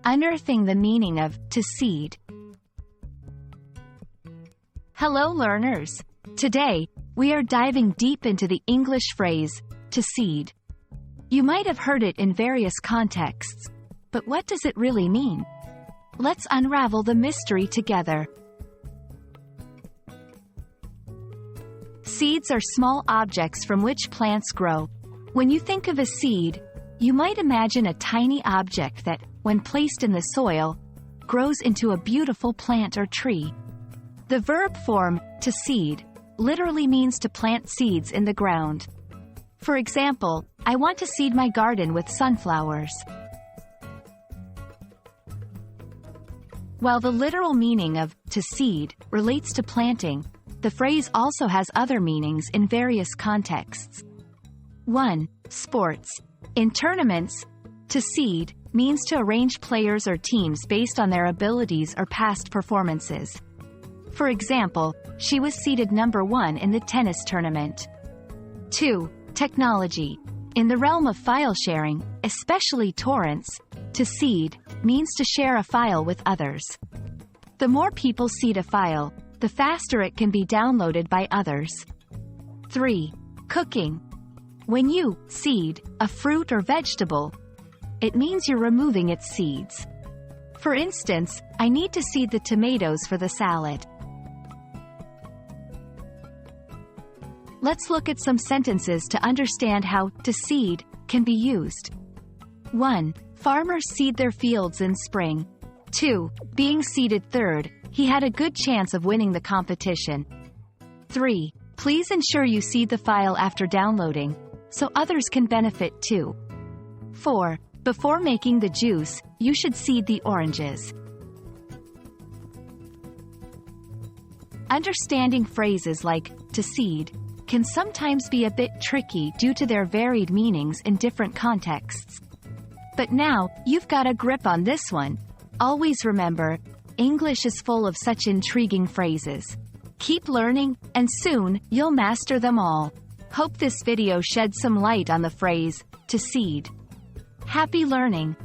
Unearthing the meaning of to seed. Hello learners! Today, we are diving deep into the English phrase, to seed. You might have heard it in various contexts, but what does it really mean? Let's unravel the mystery together. Seeds are small objects from which plants grow. When you think of a seed, you might imagine a tiny object that, when placed in the soil, grows into a beautiful plant or tree. The verb form, to seed, literally means to plant seeds in the ground. For example, I want to seed my garden with sunflowers. While the literal meaning of to seed relates to planting, the phrase also has other meanings in various contexts. 1. Sports. In tournaments, to seed means to arrange players or teams based on their abilities or past performances. For example, she was seeded number 1 in the tennis tournament. 2. Technology. In the realm of file sharing, especially torrents, to seed means to share a file with others. The more people seed a file, the faster it can be downloaded by others. 3. Cooking. When you seed a fruit or vegetable, it means you're removing its seeds. For instance, I need to seed the tomatoes for the salad. Let's look at some sentences to understand how to seed can be used. 1. Farmers seed their fields in spring. 2. Being seeded third, he had a good chance of winning the competition. 3. Please ensure you seed the file after downloading, so others can benefit too. 4. Before making the juice, you should seed the oranges. Understanding phrases like to seed can sometimes be a bit tricky due to their varied meanings in different contexts. But now, you've got a grip on this one. Always remember, English is full of such intriguing phrases. Keep learning, and soon, you'll master them all. Hope this video shed some light on the phrase, to seed. Happy learning!